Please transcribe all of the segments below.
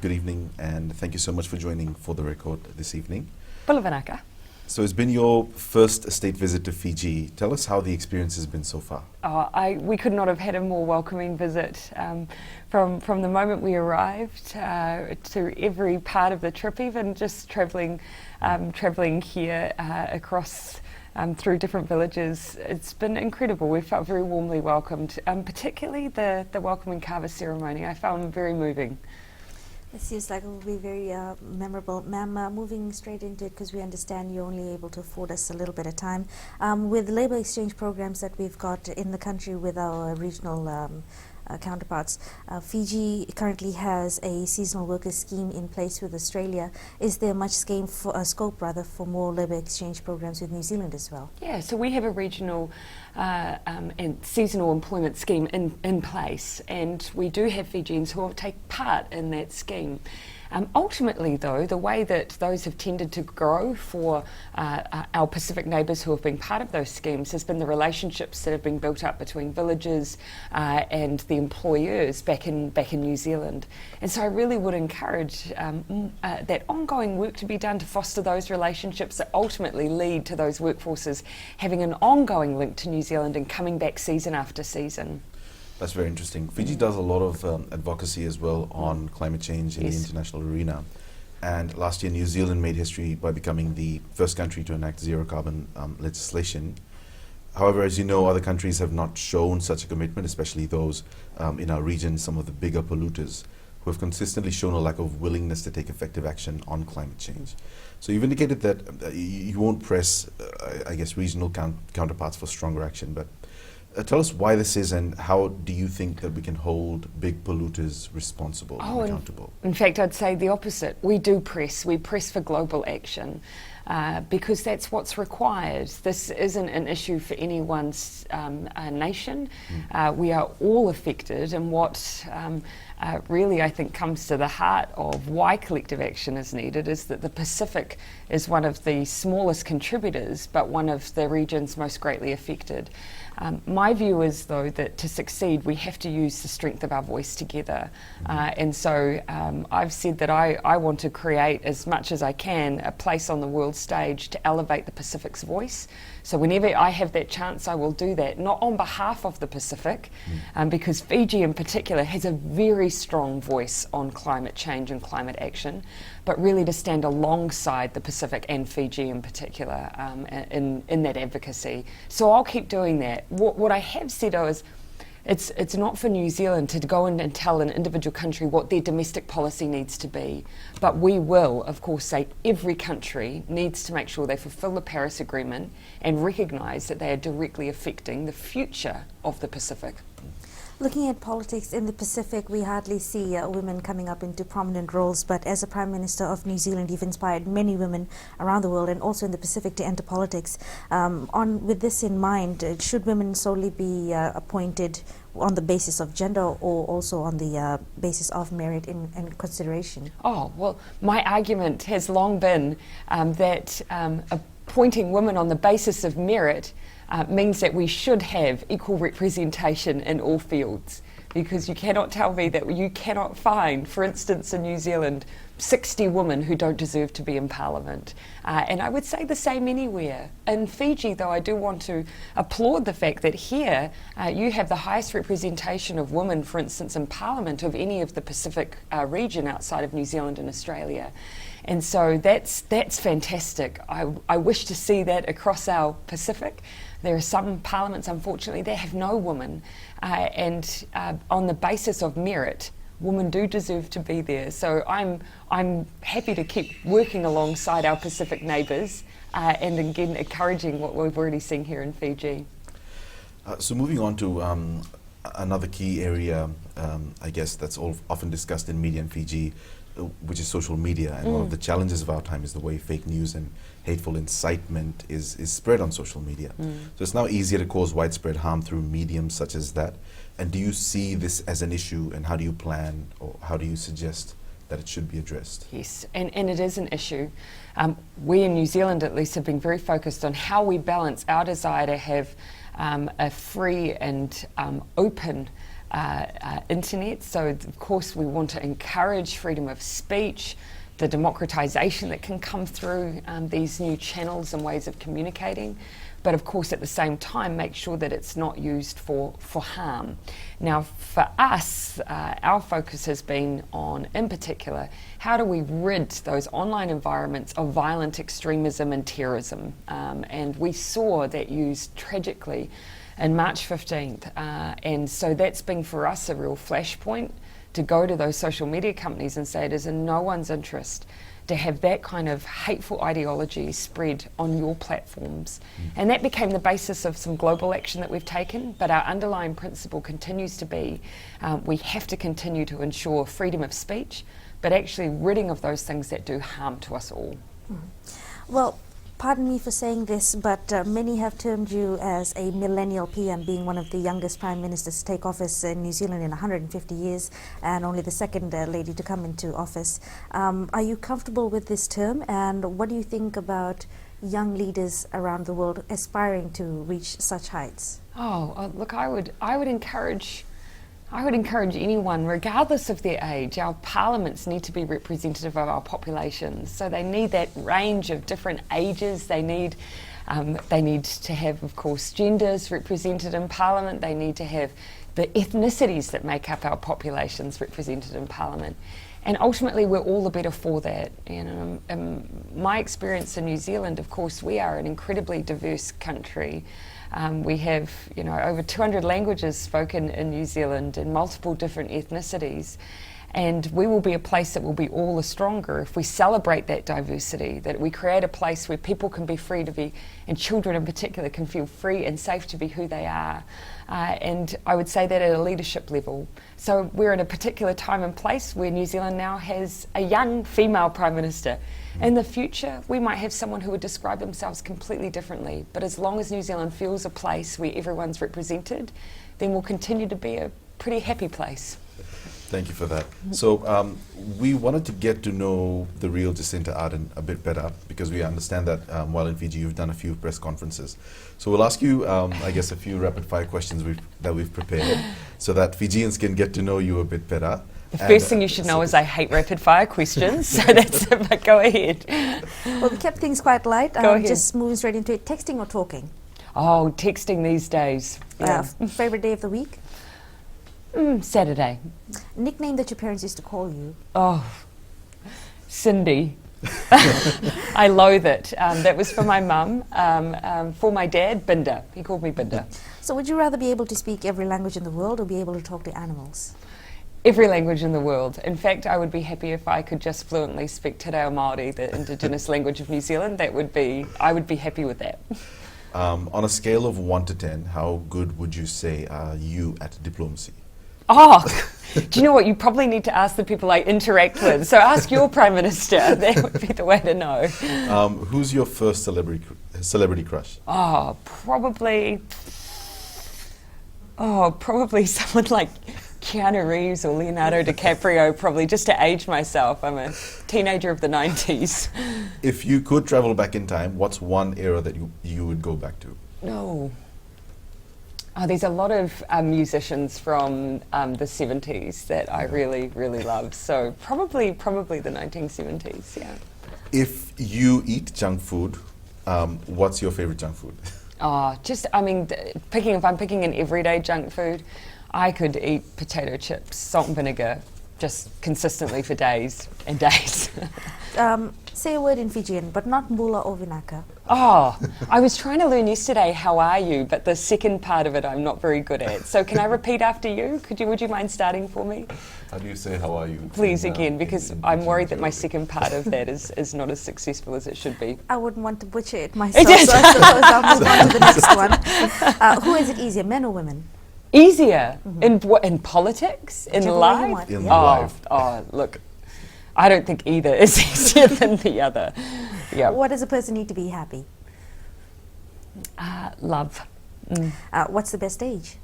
good evening, and thank you so much for joining For the Record this evening. Bulavanaka. So it's been your first state visit to Fiji. Tell us how the experience has been so far. We could not have had a more welcoming visit. From the moment we arrived to every part of the trip, even just travelling here across through different villages, it's been incredible. We felt very warmly welcomed, particularly the welcoming kava ceremony. I found very moving. It seems like it will be very memorable. Ma'am, moving straight into it, because we understand you're only able to afford us a little bit of time. With labour exchange programs that we've got in the country with our regional counterparts, Fiji currently has a seasonal workers scheme in place with Australia. Is there much scope for more labour exchange programs with New Zealand as well? Yeah, so we have a regional and seasonal employment scheme in place, and we do have Fijians who will take part in that scheme. Ultimately, though, the way that those have tended to grow for our Pacific neighbours who have been part of those schemes has been the relationships that have been built up between villages and the employers back in New Zealand. And so I really would encourage that ongoing work to be done to foster those relationships that ultimately lead to those workforces having an ongoing link to New Zealand and coming back season after season. That's very interesting. Fiji does a lot of advocacy as well on climate change in the international arena. And last year, New Zealand made history by becoming the first country to enact zero carbon legislation. However, as you know, other countries have not shown such a commitment, especially those in our region, some of the bigger polluters, who have consistently shown a lack of willingness to take effective action on climate change. So you've indicated that you won't press, I guess, regional counterparts for stronger action, but tell us why this is, and how do you think that we can hold big polluters responsible and accountable? In fact, I'd say the opposite. We press for global action because that's what's required. This isn't an issue for any one nation. We are all affected, and what really I think comes to the heart of why collective action is needed is that the Pacific is one of the smallest contributors, but one of the regions most greatly affected. My view is, though, that to succeed we have to use the strength of our voice together. And so I've said that I want to create, as much as I can, a place on the world stage to elevate the Pacific's voice. So whenever I have that chance, I will do that, not on behalf of the Pacific, because Fiji in particular has a very strong voice on climate change and climate action, but really to stand alongside the Pacific and Fiji in particular in that advocacy. So I'll keep doing that. What I have said, though, is it's not for New Zealand to go in and tell an individual country what their domestic policy needs to be, but we will, of course, say every country needs to make sure they fulfil the Paris Agreement and recognise that they are directly affecting the future of the Pacific. Looking at politics in the Pacific, we hardly see women coming up into prominent roles, but as a Prime Minister of New Zealand, you've inspired many women around the world and also in the Pacific to enter politics. With this in mind, should women solely be appointed on the basis of gender or also on the basis of merit in consideration? Oh, well, my argument has long been that appointing women on the basis of merit means that we should have equal representation in all fields, because you cannot tell me that you cannot find, for instance, in New Zealand, 60 women who don't deserve to be in Parliament. And I would say the same anywhere. In Fiji, though, I do want to applaud the fact that here you have the highest representation of women, for instance, in Parliament of any of the Pacific region outside of New Zealand and Australia. And so that's fantastic. I wish to see that across our Pacific. There are some parliaments, unfortunately, that have no women, and on the basis of merit, women do deserve to be there. So I'm happy to keep working alongside our Pacific neighbours, and again encouraging what we've already seen here in Fiji. So moving on to another key area, I guess that's often discussed in media in Fiji, which is social media. And one of the challenges of our time is the way fake news and hateful incitement is spread on social media. So it's now easier to cause widespread harm through mediums such as that. And do you see this as an issue, and how do you plan, or how do you suggest that it should be addressed? Yes, and it is an issue. We in New Zealand at least have been very focused on how we balance our desire to have a free and open internet. So of course we want to encourage freedom of speech, the democratization that can come through these new channels and ways of communicating, but of course at the same time make sure that it's not used for harm. Now for us, our focus has been on, in particular, how do we rid those online environments of violent extremism and terrorism? And we saw that used tragically in March 15th. And so that's been for us a real flashpoint to go to those social media companies and say it is in no one's interest to have that kind of hateful ideology spread on your platforms. And that became the basis of some global action that we've taken, but our underlying principle continues to be we have to continue to ensure freedom of speech, but actually ridding of those things that do harm to us all. Well, pardon me for saying this, but many have termed you as a millennial PM, being one of the youngest prime ministers to take office in New Zealand in 150 years, and only the second lady to come into office. Are you comfortable with this term, and what do you think about young leaders around the world aspiring to reach such heights? Look, I would encourage anyone, regardless of their age. Our parliaments need to be representative of our populations, so they need that range of different ages. They need to have, of course, genders represented in parliament. They need to have the ethnicities that make up our populations represented in parliament. And ultimately, we're all the better for that. My experience in New Zealand, of course, we are an incredibly diverse country. We have, over 200 languages spoken in New Zealand and multiple different ethnicities. And we will be a place that will be all the stronger if we celebrate that diversity, that we create a place where people can be free to be, and children in particular can feel free and safe to be who they are. And I would say that at a leadership level. So we're in a particular time and place where New Zealand now has a young female Prime Minister. In the future, we might have someone who would describe themselves completely differently. But as long as New Zealand feels a place where everyone's represented, then we'll continue to be a pretty happy place. Thank you for that. So we wanted to get to know the real Jacinta Ardern a bit better, because we understand that while in Fiji you've done a few press conferences. So we'll ask you, I guess, a few rapid fire questions that we've prepared so that Fijians can get to know you a bit better. The first thing you should know is I hate rapid fire questions, so that's it, but go ahead. Well, we kept things quite light. Go ahead. Just moving straight into it. Texting or talking? Oh, texting these days. Yeah. Favorite day of the week? Saturday. Nickname that your parents used to call you? Oh, Cindy. I loathe it. That was for my mum. For my dad, Binda. He called me Binda. So would you rather be able to speak every language in the world or be able to talk to animals? Every language in the world. In fact, I would be happy if I could just fluently speak Te Reo Māori, the indigenous language of New Zealand. I would be happy with that. On a scale of 1 to 10, how good would you say are you at diplomacy? Oh, do you know what? You probably need to ask the people I interact with. So ask your Prime Minister. That would be the way to know. Who's your first celebrity crush? Oh, probably someone like Keanu Reeves or Leonardo DiCaprio, probably, just to age myself. I'm a teenager of the 90s. If you could travel back in time, what's one era that you would go back to? No. Oh, there's a lot of musicians from the 70s that I really, really love. So probably the 1970s, yeah. If you eat junk food, what's your favorite junk food? Oh, if I'm picking an everyday junk food, I could eat potato chips, salt and vinegar, just consistently for days and days. Say a word in Fijian, but not mbula or vinaka. Oh, I was trying to learn yesterday, how are you? But the second part of it I'm not very good at. So can I repeat after you? Would you mind starting for me? How do you say how are you? Please, again, because I'm worried that my second part of that is not as successful as it should be. I wouldn't want to butcher it myself, so I suppose I'll move on to the next one. Who is it easier, men or women? Easier? In politics? In Whichever way you life? want. In Yeah. life. Oh, look, I don't think either is easier than the other. Yeah. What does a person need to be happy? Love. What's the best age?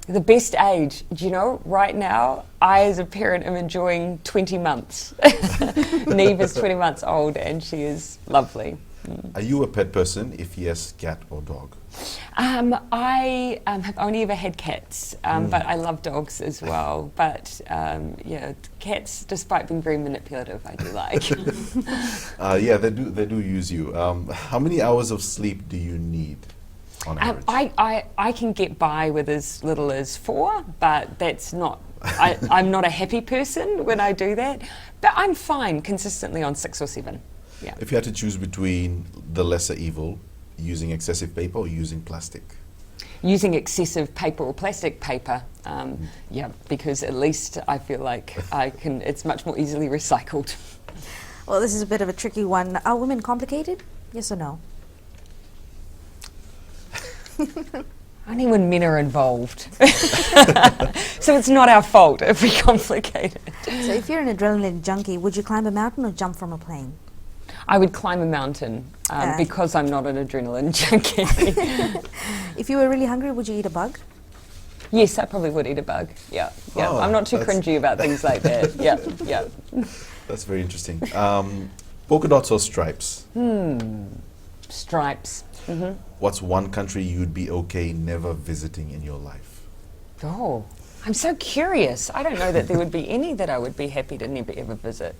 The best age, do you know, right now, I as a parent am enjoying 20 months. Neve is 20 months old and she is lovely. Are you a pet person? If yes, cat or dog? I have only ever had cats, but I love dogs as well. But yeah, cats, despite being very manipulative, I do like. Yeah, they do use you. How many hours of sleep do you need on average? I can get by with as little as 4, but that's not. I'm not a happy person when I do that, but I'm fine consistently on 6 or 7. Yeah. If you had to choose between the lesser evil, using excessive paper or using plastic? Using excessive paper or plastic paper, yeah, because at least I feel like it's much more easily recycled. Well, this is a bit of a tricky one. Are women complicated? Yes or no? Only when men are involved. So it's not our fault if we're complicated. So if you're an adrenaline junkie, would you climb a mountain or jump from a plane? I would climb a mountain because I'm not an adrenaline junkie. If you were really hungry, would you eat a bug? Yes, I probably would eat a bug. Yeah, yeah. Oh, I'm not too cringy about things like that. Yeah, yeah. That's very interesting. Polka dots or stripes? Stripes. Mm-hmm. What's one country you'd be okay never visiting in your life? Oh, I'm so curious. I don't know that there would be any that I would be happy to never ever visit.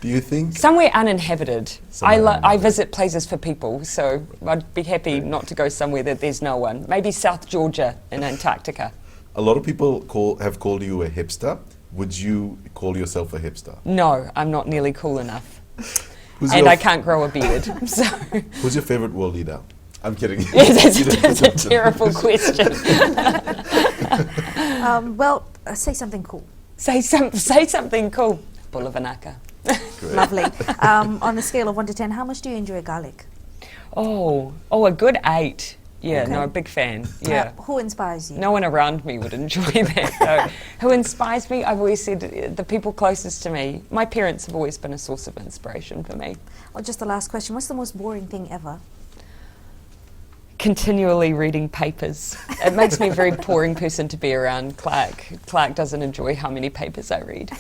Do you think? Somewhere uninhabited. Somewhere I uninhabited. visit places for people, so I'd be happy not to go somewhere that there's no one. Maybe South Georgia in Antarctica. A lot of people have called you a hipster. Would you call yourself a hipster? No, I'm not nearly cool enough. Who's And your I can't grow a beard. So Who's your favorite world leader? I'm kidding. that's a terrible question. Well, say something cool. Say something cool. Bula Vinaka. Great. Lovely. On a scale of 1 to 10, how much do you enjoy garlic? Oh, a good 8. Yeah, Okay. no, a big fan. Yeah. Who inspires you? No one around me would enjoy that, though. Who inspires me? I've always said the people closest to me. My parents have always been a source of inspiration for me. Well, just the last question. What's the most boring thing ever? Continually reading papers. It makes me a very boring person to be around. Clark doesn't enjoy how many papers I read.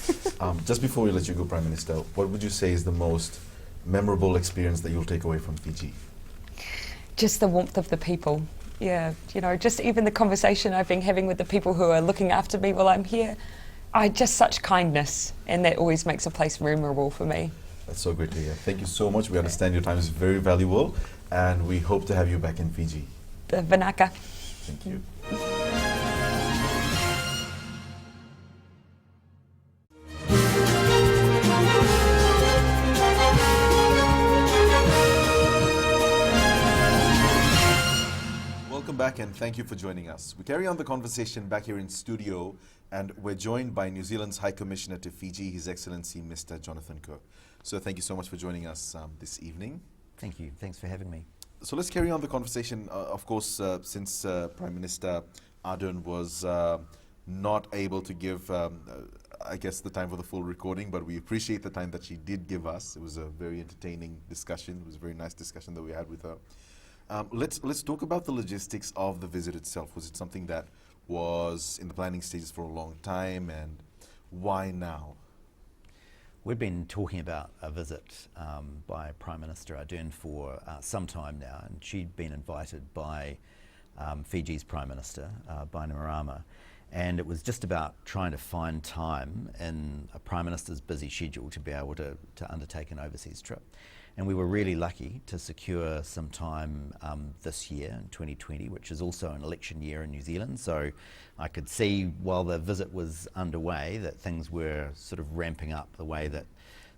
Just before we let you go, Prime Minister, what would you say is the most memorable experience that you'll take away from Fiji? Just the warmth of the people. Yeah, just even the conversation I've been having with the people who are looking after me while I'm here. Just such kindness, and that always makes a place memorable for me. That's so great to hear. Thank you so much. We understand your time is very valuable, and we hope to have you back in Fiji. The Vinaka. Thank you. Welcome back and thank you for joining us. We carry on the conversation back here in studio, and we're joined by New Zealand's High Commissioner to Fiji, His Excellency Mr. Jonathan Kerr. So thank you so much for joining us this evening. Thank you. Thanks for having me. So let's carry on the conversation. Of course, since Prime Minister Ardern was not able to give, I guess, the time for the full recording, but we appreciate the time that she did give us. It was a very entertaining discussion. It was a very nice discussion that we had with her. Let's talk about the logistics of the visit itself. Was it something that was in the planning stages for a long time, and why now? We've been talking about a visit by Prime Minister Ardern for some time now, and she'd been invited by Fiji's Prime Minister, Bainimarama, and it was just about trying to find time in a Prime Minister's busy schedule to be able to undertake an overseas trip. And we were really lucky to secure some time this year in 2020, which is also an election year in New Zealand. So I could see while the visit was underway that things were sort of ramping up the way that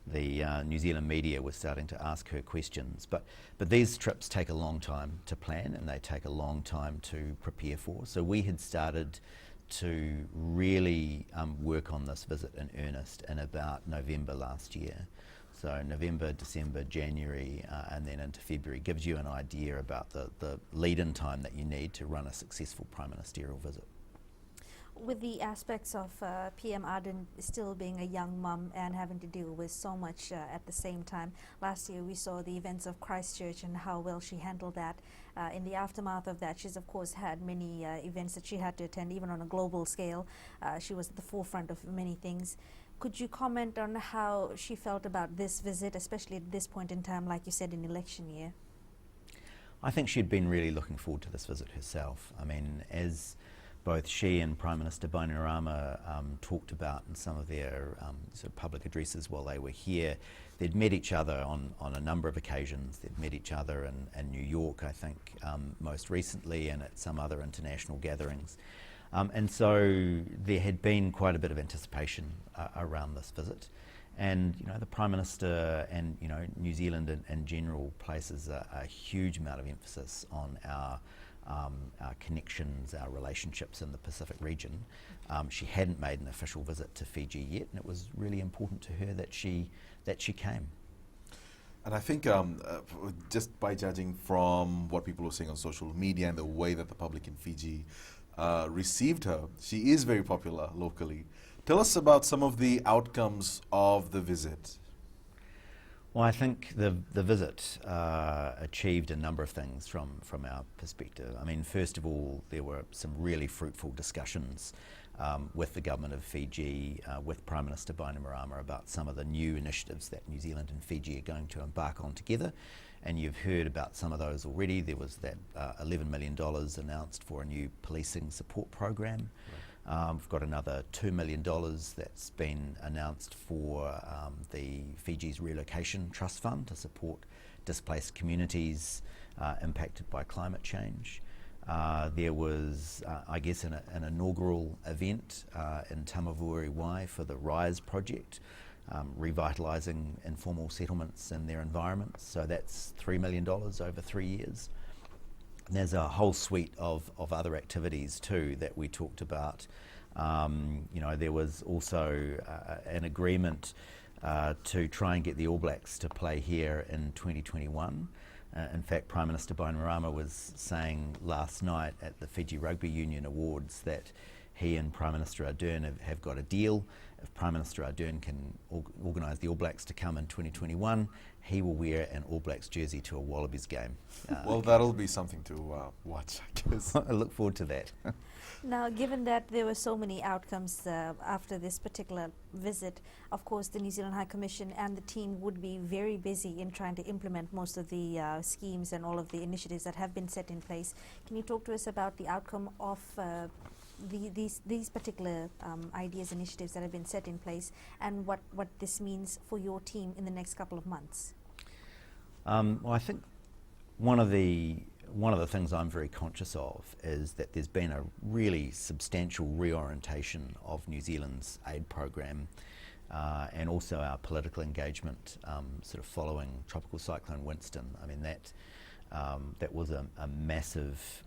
the New Zealand media was starting to ask her questions. But these trips take a long time to plan and they take a long time to prepare for. So we had started to really work on this visit in earnest in about November last year. So November, December, January, and then into February gives you an idea about the lead-in time that you need to run a successful prime ministerial visit. With the aspects of PM Ardern still being a young mum and having to deal with so much at the same time, last year we saw the events of Christchurch and how well she handled that. In the aftermath of that, she's of course had many events that she had to attend, even on a global scale. She was at the forefront of many things. Could you comment on how she felt about this visit, especially at this point in time, like you said, in election year? I think she'd been really looking forward to this visit herself. I mean, as both she and Prime Minister Bainimarama talked about in some of their sort of public addresses while they were here, they'd met each other on a number of occasions. They'd met each other in New York, I think, most recently, and at some other international gatherings. And so there had been quite a bit of anticipation around this visit. And, you know, the Prime Minister and, you know, New Zealand in general places a huge amount of emphasis on our connections, our relationships in the Pacific region. She hadn't made an official visit to Fiji yet, and it was really important to her that she came. And I think just by judging from what people were saying on social media and the way that the public in Fiji received her, she is very popular locally. Tell us about some of the outcomes of the visit. Well, I think the visit achieved a number of things from our perspective. I mean, first of all, there were some really fruitful discussions with the government of Fiji, with Prime Minister Bainimarama about some of the new initiatives that New Zealand and Fiji are going to embark on together. And you've heard about some of those already. There was that $11 million announced for a new policing support program. We've got another $2 million that's been announced for the Fiji's Relocation Trust Fund to support displaced communities impacted by climate change. There was, I guess, an inaugural event in Tamavuri Wai for the RISE project, revitalising informal settlements and their environments. So that's $3 million over 3 years. And there's a whole suite of other activities too that we talked about. You know, there was also an agreement to try and get the All Blacks to play here in 2021. In fact, Prime Minister Bainimarama was saying last night at the Fiji Rugby Union Awards that he and Prime Minister Ardern have got a deal. If Prime Minister Ardern can organise the All Blacks to come in 2021, he will wear an All Blacks jersey to a Wallabies game. Well, that'll be something to watch, I guess. I look forward to that. Now, given that there were so many outcomes after this particular visit, of course, the New Zealand High Commission and the team would be very busy in trying to implement most of the schemes and all of the initiatives that have been set in place. Can you talk to us about the outcome of these particular ideas, initiatives that have been set in place, and what this means for your team in the next couple of months? Well, I think one of the things I'm very conscious of is that there's been a really substantial reorientation of New Zealand's aid program and also our political engagement sort of following Tropical Cyclone Winston. I mean, that was a massive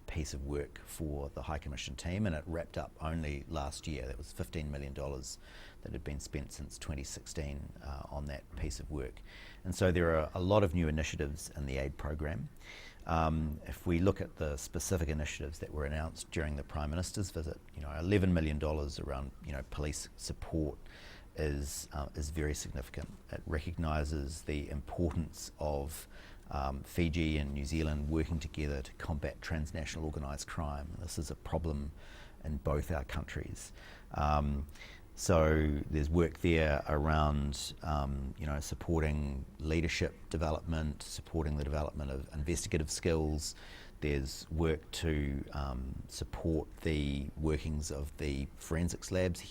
piece of work for the High Commission team, and it wrapped up only last year. That was $15 million that had been spent since 2016 on that piece of work. And so there are a lot of new initiatives in the aid program. If we look at the specific initiatives that were announced during the Prime Minister's visit, you know, $11 million around, you know, police support is very significant. It recognises the importance of Fiji and New Zealand working together to combat transnational organised crime. This is a problem in both our countries. So there's work there around, you know, supporting leadership development, supporting the development of investigative skills. There's work to support the workings of the forensics labs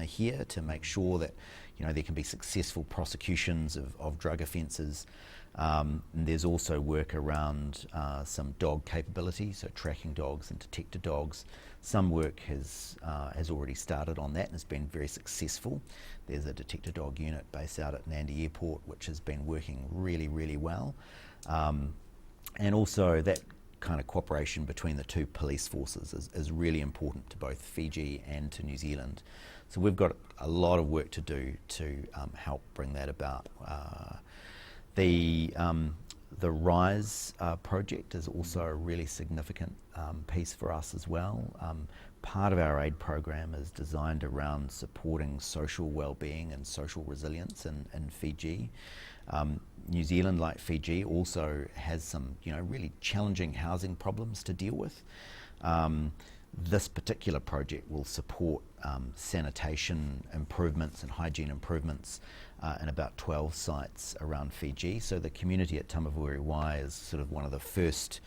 here to make sure that, you know, there can be successful prosecutions of drug offences. And there's also work around some dog capability, so tracking dogs and detector dogs. Some work has already started on that and has been very successful. There's a detector dog unit based out at Nandi Airport which has been working really, really well. And also that kind of cooperation between the two police forces is really important to both Fiji and to New Zealand. So we've got a lot of work to do to help bring that about. The RISE project is also a really significant piece for us as well. Part of our aid program is designed around supporting social well-being and social resilience in Fiji. New Zealand, like Fiji, also has some, you know, really challenging housing problems to deal with. This particular project will support sanitation improvements and hygiene improvements in about 12 sites around Fiji. So the community at Tamavuri Wai is sort of one of the first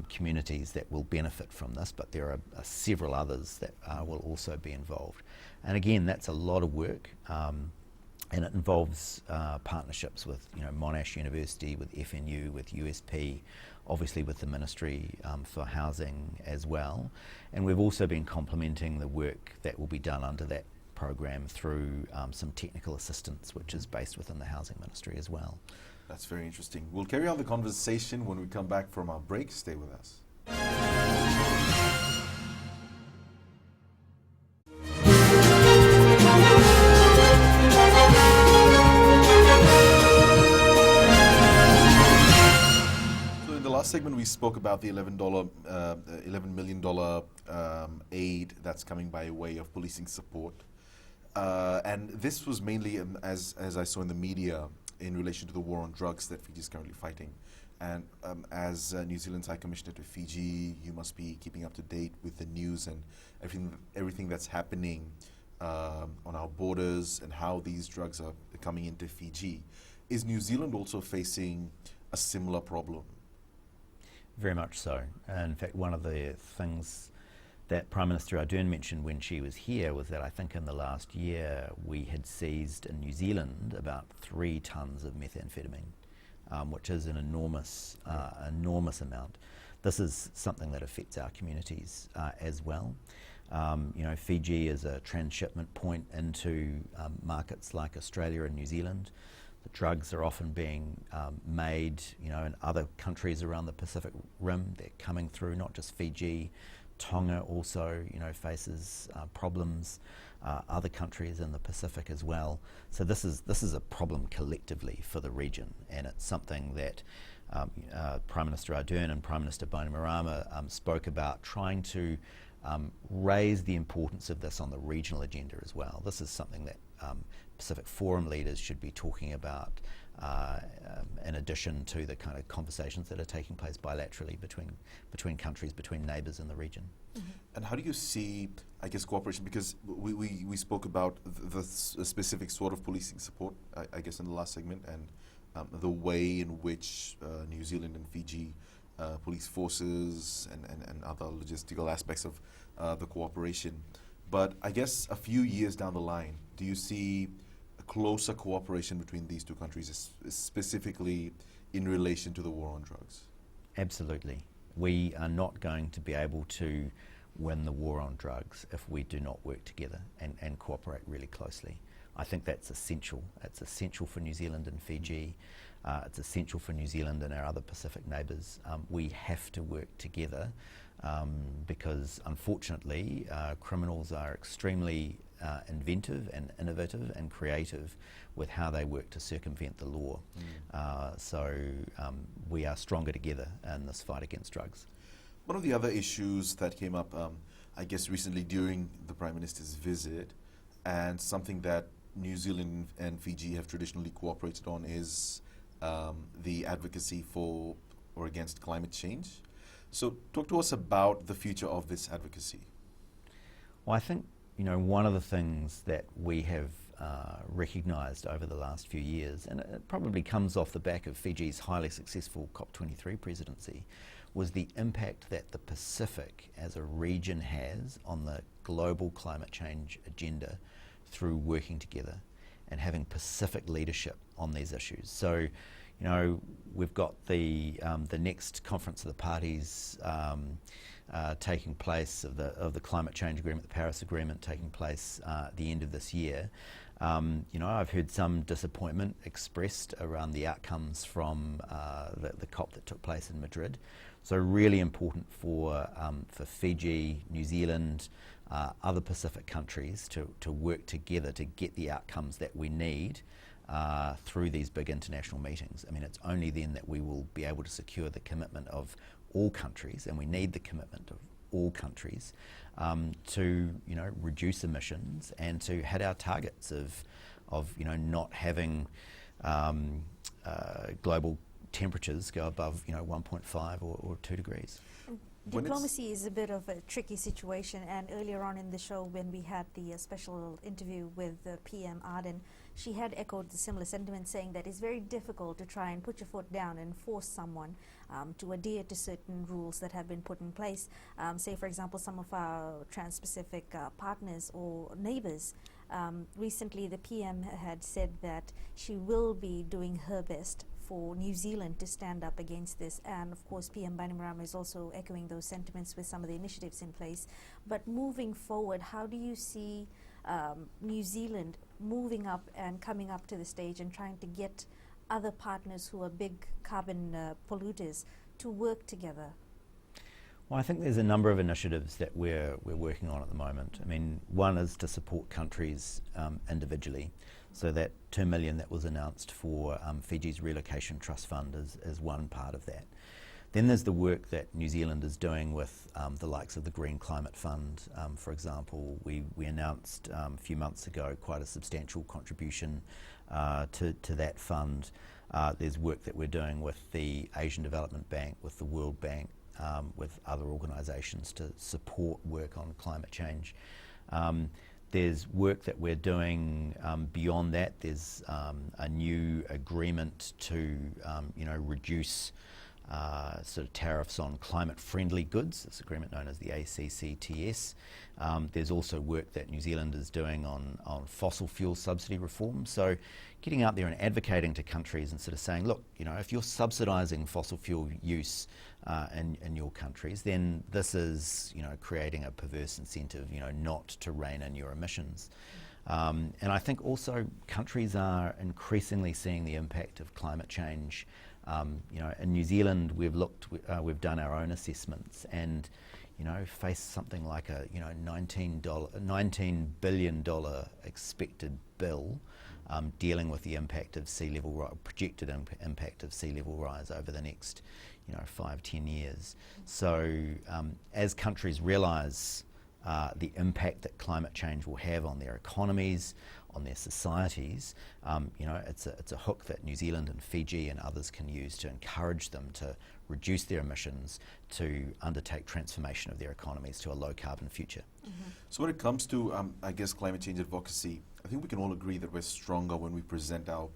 communities that will benefit from this, but there are several others that will also be involved. And again, that's a lot of work, and it involves partnerships with Monash University, with FNU, with USP, obviously with the Ministry for Housing as well. And we've also been complementing the work that will be done under that program through some technical assistance, which is based within the Housing Ministry as well. That's very interesting. We'll carry on the conversation when we come back from our break. Stay with us. Last segment we spoke about the $11 million aid that's coming by way of policing support, and this was mainly as I saw in the media in relation to the war on drugs that Fiji is currently fighting. And as New Zealand's High Commissioner to Fiji, you must be keeping up to date with the news and everything that's happening on our borders and how these drugs are coming into Fiji. Is New Zealand also facing a similar problem? Very much so. In fact, one of the things that Prime Minister Ardern mentioned when she was here was that I think in the last year we had seized in New Zealand about 3 tonnes of methamphetamine, which is an enormous amount. This is something that affects our communities as well. Fiji is a transshipment point into markets like Australia and New Zealand. Drugs are often being made, in other countries around the Pacific Rim. They're coming through, not just Fiji. Tonga also, faces problems. Other countries in the Pacific as well. So this is a problem collectively for the region, and it's something that Prime Minister Ardern and Prime Minister Bainimarama spoke about, trying to raise the importance of this on the regional agenda as well. This is something that Pacific Forum leaders should be talking about in addition to the kind of conversations that are taking place bilaterally between countries, between neighbours in the region. Mm-hmm. And how do you see, I guess, cooperation? Because we spoke about the specific sort of policing support, I guess, in the last segment, and the way in which New Zealand and Fiji police forces and other logistical aspects of the cooperation. But I guess a few years down the line, do you see a closer cooperation between these two countries, specifically in relation to the war on drugs? Absolutely. We are not going to be able to win the war on drugs if we do not work together and cooperate really closely. I think that's essential. It's essential for New Zealand and Fiji. It's essential for New Zealand and our other Pacific neighbours. We have to work together because, unfortunately, criminals are extremely inventive and innovative and creative with how they work to circumvent the law. So we are stronger together in this fight against drugs. One of the other issues that came up, I guess, recently during the Prime Minister's visit, and something that New Zealand and Fiji have traditionally cooperated on, is the advocacy for or against climate change. So talk to us about the future of this advocacy. Well, I think, one of the things that we have recognised over the last few years, and it probably comes off the back of Fiji's highly successful COP23 presidency, was the impact that the Pacific as a region has on the global climate change agenda through working together and having Pacific leadership on these issues. So, we've got the next Conference of the Parties taking place, of the Climate Change Agreement, the Paris Agreement, taking place at the end of this year. I've heard some disappointment expressed around the outcomes from the COP that took place in Madrid. So really important for Fiji, New Zealand, other Pacific countries to work together to get the outcomes that we need through these big international meetings. I mean, it's only then that we will be able to secure the commitment of all countries, and we need the commitment of all countries to reduce emissions and to hit our targets of not having global temperatures go above 1.5 or 2 degrees. when it's- Diplomacy is a bit of a tricky situation, and earlier on in the show when we had the special interview with PM Arden, she had echoed the similar sentiment, saying that it's very difficult to try and put your foot down and force someone to adhere to certain rules that have been put in place. Say, for example, some of our Trans-Pacific partners or neighbors. Recently, the PM had said that she will be doing her best for New Zealand to stand up against this, and of course PM Bainimarama is also echoing those sentiments with some of the initiatives in place. But moving forward, how do you see New Zealand moving up and coming up to the stage and trying to get other partners who are big carbon polluters to work together? Well, I think there's a number of initiatives that we're working on at the moment. I mean, one is to support countries individually. So that $2 million that was announced for Fiji's Relocation Trust Fund is one part of that. Then there's the work that New Zealand is doing with the likes of the Green Climate Fund. For example, we announced a few months ago quite a substantial contribution to that fund. There's work that we're doing with the Asian Development Bank, with the World Bank, with other organisations to support work on climate change. There's work that we're doing beyond that. There's a new agreement to reduce sort of tariffs on climate-friendly goods, this agreement known as the ACCTS. There's also work that New Zealand is doing on fossil fuel subsidy reform. So getting out there and advocating to countries and sort of saying, look, if you're subsidising fossil fuel use in your countries, then this is, creating a perverse incentive, not to rein in your emissions. And I think also countries are increasingly seeing the impact of climate change. In New Zealand, we've done our own assessments, and face something like a $19 billion expected bill dealing with the impact of sea level projected impact of sea level rise over the next 5-10 years. So as countries realise the impact that climate change will have on their economies, on their societies, it's a hook that New Zealand and Fiji and others can use to encourage them to reduce their emissions, to undertake transformation of their economies to a low carbon future. Mm-hmm. So when it comes to, climate change advocacy, I think we can all agree that we're stronger when we present our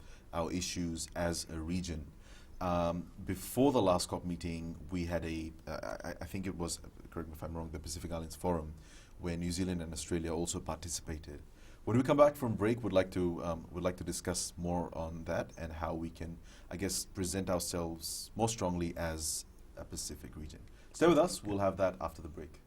issues as a region. Before the last COP meeting, we had I think it was, correct me if I'm wrong, the Pacific Islands Forum, where New Zealand and Australia also participated. When we come back from break, we'd like to discuss more on that and how we can, present ourselves more strongly as a Pacific region. Stay with us. We'll have that after the break.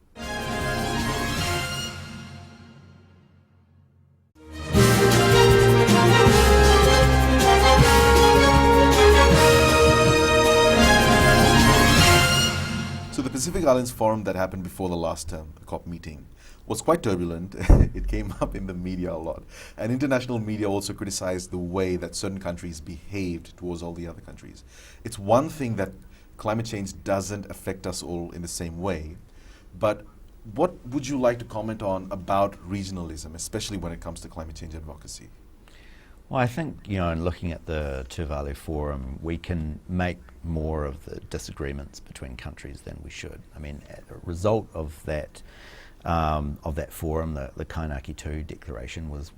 So the Pacific Islands Forum that happened before the last COP meeting was quite turbulent. It came up in the media a lot. And international media also criticized the way that certain countries behaved towards all the other countries. It's one thing that climate change doesn't affect us all in the same way, but what would you like to comment on about regionalism, especially when it comes to climate change advocacy? Well, I think, in looking at the Tuvalu Forum, we can make more of the disagreements between countries than we should. I mean, as a result of that forum, the Kainaki 2 declaration was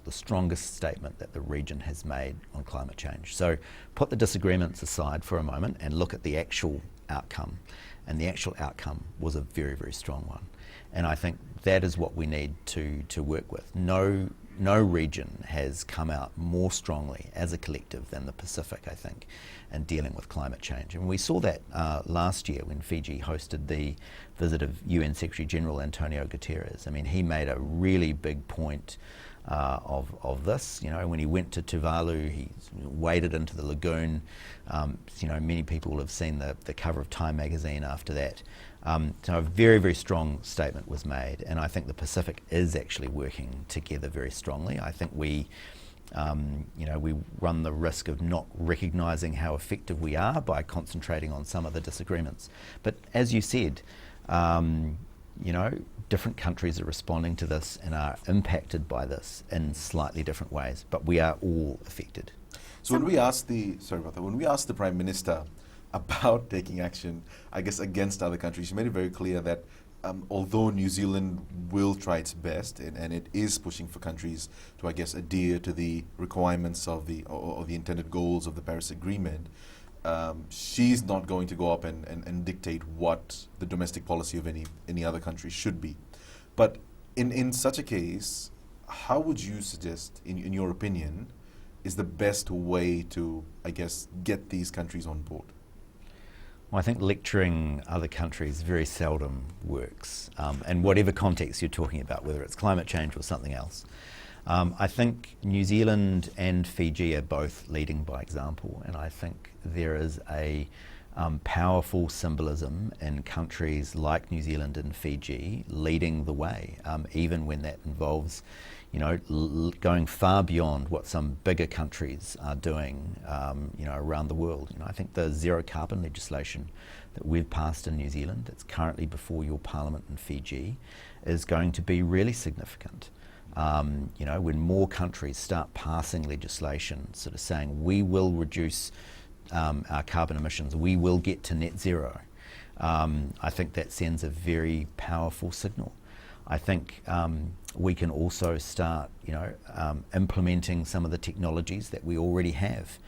the strongest statement that the region has made on climate change. So put the disagreements aside for a moment and look at the actual outcome. And the actual outcome was a very, very strong one. And I think that is what we need to work with. No region has come out more strongly as a collective than the Pacific, I think, in dealing with climate change. And we saw that last year when Fiji hosted the visit of UN Secretary General Antonio Guterres. I mean, he made a really big point of this. When he went to Tuvalu, he waded into the lagoon. Many people have seen the cover of Time magazine after that. So a very, very strong statement was made, and I think the Pacific is actually working together very strongly. I think we run the risk of not recognising how effective we are by concentrating on some of the disagreements. But as you said, different countries are responding to this and are impacted by this in slightly different ways, but we are all affected. So when we asked the Prime Minister about taking action, I guess, against other countries. She made it very clear that although New Zealand will try its best, and it is pushing for countries to, I guess, adhere to the requirements of or the intended goals of the Paris Agreement, she's not going to go up and dictate what the domestic policy of any other country should be. But in such a case, how would you suggest, in your opinion, is the best way to, I guess, get these countries on board? Well, I think lecturing other countries very seldom works, and whatever context you're talking about, whether it's climate change or something else. I think New Zealand and Fiji are both leading by example, and I think there is a powerful symbolism in countries like New Zealand and Fiji leading the way, even when that involves, going far beyond what some bigger countries are doing, around the world. I think the zero carbon legislation that we've passed in New Zealand, that's currently before your parliament in Fiji, is going to be really significant. When more countries start passing legislation sort of saying we will reduce our carbon emissions, we will get to net zero, I think that sends a very powerful signal. I think we can also start, implementing some of the technologies that we already have.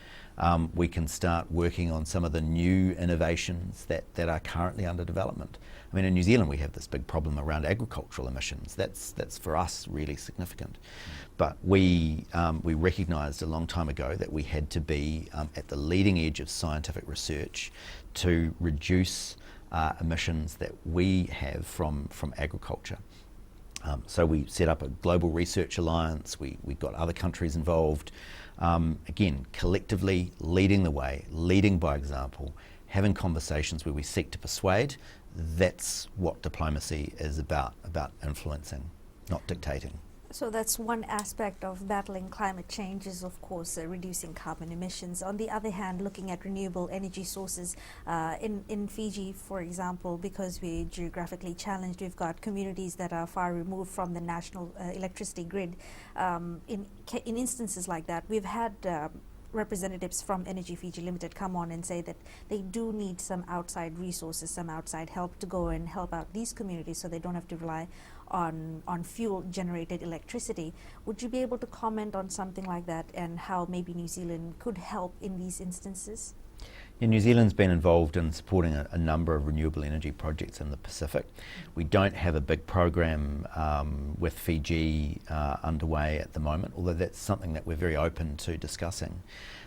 We can start working on some of the new innovations that are currently under development. I mean, in New Zealand we have this big problem around agricultural emissions. That's for us really significant. But we recognised a long time ago that we had to be at the leading edge of scientific research to reduce emissions that we have from agriculture. So we set up a global research alliance, we got other countries involved, again, collectively leading the way, leading by example, having conversations where we seek to persuade. That's what diplomacy is about influencing, not dictating. So that's one aspect of battling climate change is, of course, reducing carbon emissions. On the other hand, looking at renewable energy sources, in Fiji, for example, because we're geographically challenged, we've got communities that are far removed from the national electricity grid. In instances like that, we've had representatives from Energy Fiji Limited come on and say that they do need some outside resources, some outside help to go and help out these communities so they don't have to rely on fuel-generated electricity. Would you be able to comment on something like that and how maybe New Zealand could help in these instances? Yeah, New Zealand's been involved in supporting a number of renewable energy projects in the Pacific. We don't have a big program with Fiji underway at the moment, although that's something that we're very open to discussing.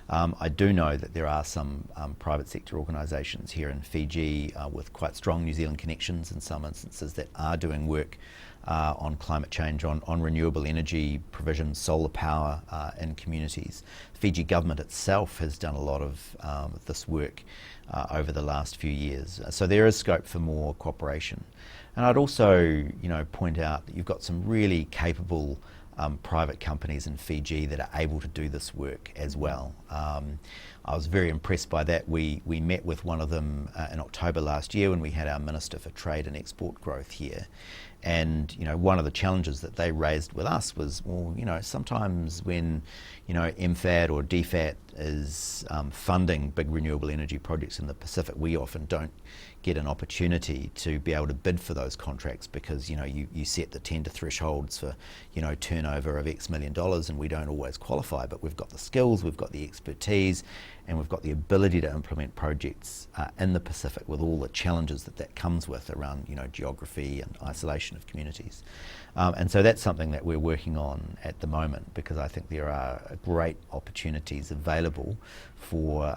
I do know that there are some private sector organisations here in Fiji with quite strong New Zealand connections in some instances that are doing work on climate change, on renewable energy provision, solar power in communities. The Fiji government itself has done a lot of this work over the last few years. So there is scope for more cooperation. And I'd also, point out that you've got some really capable private companies in Fiji that are able to do this work as well. I was very impressed by that. We met with one of them in October last year when we had our Minister for Trade and Export Growth here. And one of the challenges that they raised with us was, sometimes when MFAT or DFAT is funding big renewable energy projects in the Pacific, we often don't get an opportunity to be able to bid for those contracts because you set the tender thresholds for turnover of X million dollars, and we don't always qualify. But we've got the skills, we've got the expertise, and we've got the ability to implement projects in the Pacific with all the challenges that comes with around geography and isolation of communities. And so that's something that we're working on at the moment because I think there are great opportunities available for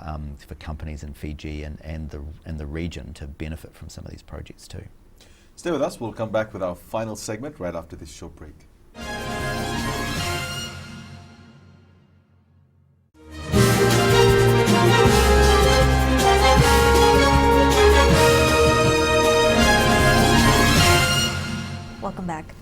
companies in Fiji and the region to benefit from some of these projects too. Stay with us. We'll come back with our final segment right after this short break. Welcome back.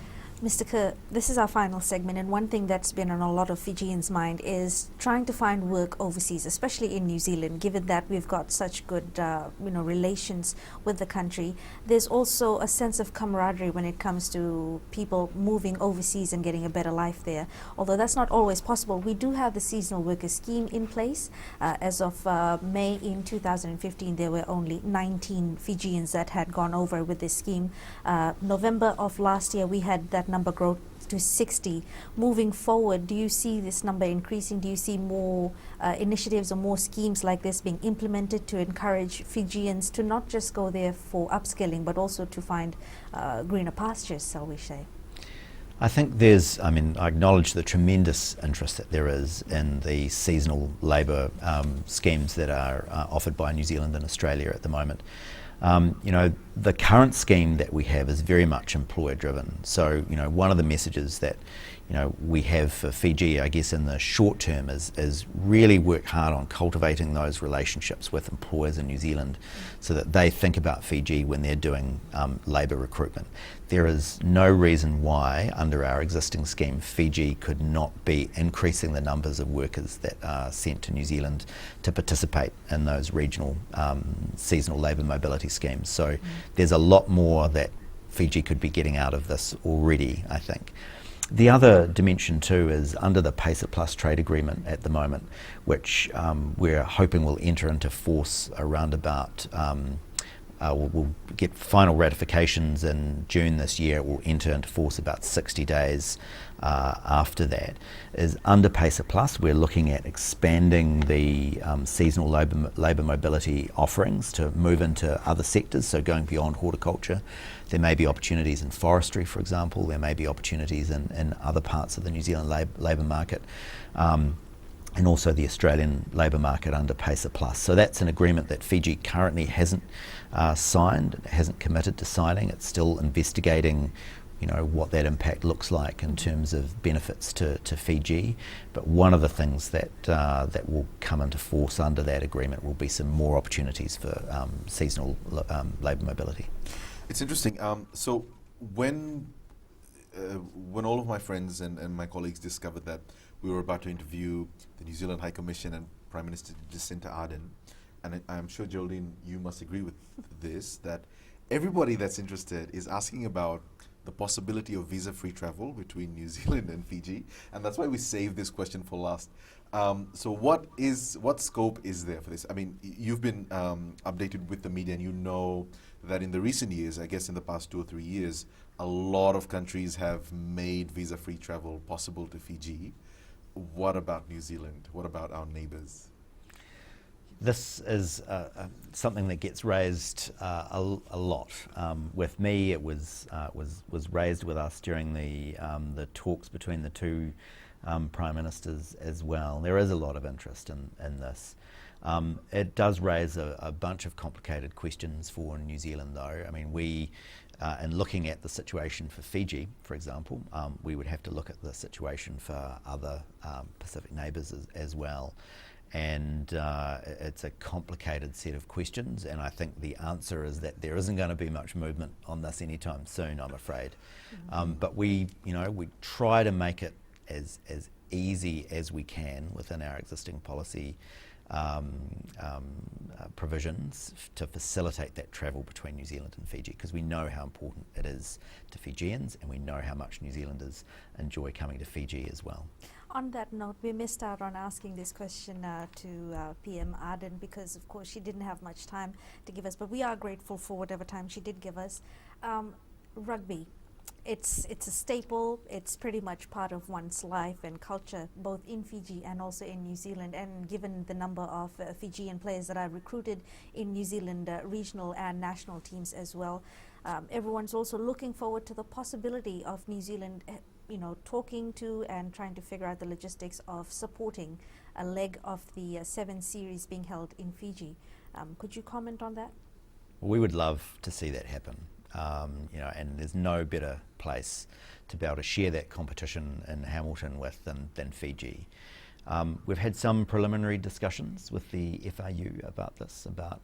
Mr. Kerr, this is our final segment, and one thing that's been on a lot of Fijians' mind is trying to find work overseas, especially in New Zealand, given that we've got such good relations with the country. There's also a sense of camaraderie when it comes to people moving overseas and getting a better life there. Although that's not always possible, we do have the seasonal worker scheme in place. As of May in 2015, there were only 19 Fijians that had gone over with this scheme. November of last year, we had that number grow to 60. Moving forward, do you see this number increasing? Do you see more initiatives or more schemes like this being implemented to encourage Fijians to not just go there for upskilling, but also to find greener pastures, shall we say? I think I acknowledge the tremendous interest that there is in the seasonal labour schemes that are offered by New Zealand and Australia at the moment. The current scheme that we have is very much employer driven. So, one of the messages that, we have for Fiji, I guess, in the short term is really work hard on cultivating those relationships with employers in New Zealand so that they think about Fiji when they're doing labour recruitment. There is no reason why, under our existing scheme, Fiji could not be increasing the numbers of workers that are sent to New Zealand to participate in those regional seasonal labour mobility schemes. So there's a lot more that Fiji could be getting out of this already, I think. The other dimension too is under the PACER Plus trade agreement at the moment, which we're hoping will enter into force around about, we'll get final ratifications in June this year. It will enter into force about 60 days after that. Is under PACER Plus, we're looking at expanding the seasonal labour mobility offerings to move into other sectors, so going beyond horticulture. There may be opportunities in forestry, for example. There may be opportunities in other parts of the New Zealand labour market, and also the Australian labour market under PACER Plus. So that's an agreement that Fiji currently hasn't signed, hasn't committed to signing. It's still investigating what that impact looks like in terms of benefits to Fiji. But one of the things that will come into force under that agreement will be some more opportunities for seasonal labour mobility. It's interesting. So when all of my friends and my colleagues discovered that we were about to interview the New Zealand High Commission and Prime Minister Jacinta Ardern, and I'm sure, Geraldine, you must agree with this, that everybody that's interested is asking about the possibility of visa-free travel between New Zealand and Fiji, and that's why we saved this question for last. So what scope is there for this? I mean, you've been updated with the media, and you know that in the recent years, I guess in the past 2 or 3 years, a lot of countries have made visa-free travel possible to Fiji. What about New Zealand? What about our neighbours? This is something that gets raised a lot. With me, it was raised with us during the talks between the two prime ministers as well. There is a lot of interest in this. It does raise a bunch of complicated questions for New Zealand, though. I mean, in looking at the situation for Fiji, for example, we would have to look at the situation for other Pacific neighbours as well. And it's a complicated set of questions, and I think the answer is that there isn't going to be much movement on this anytime soon, I'm afraid. But we try to make it as easy as we can within our existing policy provisions to facilitate that travel between New Zealand and Fiji, because we know how important it is to Fijians, and we know how much New Zealanders enjoy coming to Fiji as well. On that note, we missed out on asking this question to PM Ardern because, of course, she didn't have much time to give us, but we are grateful for whatever time she did give us. Rugby, it's a staple. It's pretty much part of one's life and culture, both in Fiji and also in New Zealand. And given the number of Fijian players that are recruited in New Zealand regional and national teams as well, everyone's also looking forward to the possibility of New Zealand talking to and trying to figure out the logistics of supporting a leg of the 7 series being held in Fiji. Could you comment on that? We would love to see that happen, and there's no better place to be able to share that competition in Hamilton with than Fiji. We've had some preliminary discussions with the FRU about this, about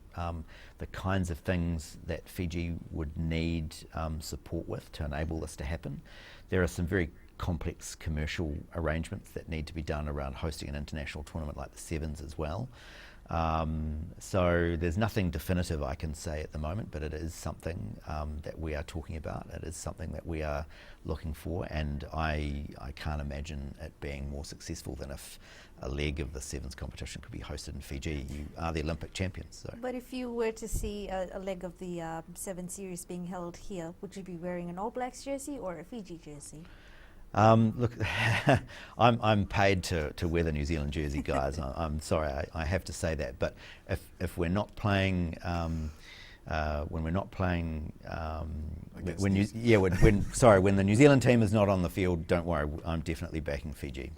the kinds of things that Fiji would need support with to enable this to happen. There are some very complex commercial arrangements that need to be done around hosting an international tournament like the Sevens as well. So there's nothing definitive I can say at the moment, but it is something that we are talking about. It is something that we are looking for, and I can't imagine it being more successful than if a leg of the Sevens competition could be hosted in Fiji. You are the Olympic champions. So. But if you were to see a leg of the Seven Series being held here, would you be wearing an All Blacks jersey or a Fiji jersey? Look, I'm paid to wear the New Zealand jersey, guys. I'm sorry, I have to say that. But if we're not playing, when we're not playing, when the New Zealand team is not on the field, don't worry, I'm definitely backing Fiji.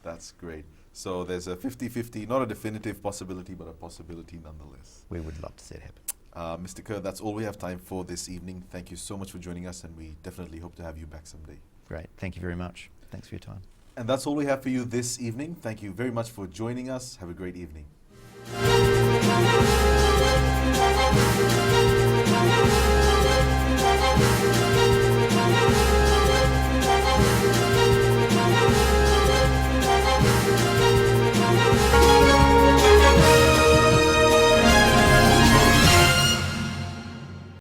That's great. So there's a 50-50, not a definitive possibility, but a possibility nonetheless. We would love to see it happen. Mr. Kerr, that's all we have time for this evening. Thank you so much for joining us, and we definitely hope to have you back someday. Great. Thank you very much. Thanks for your time. And that's all we have for you this evening. Thank you very much for joining us. Have a great evening.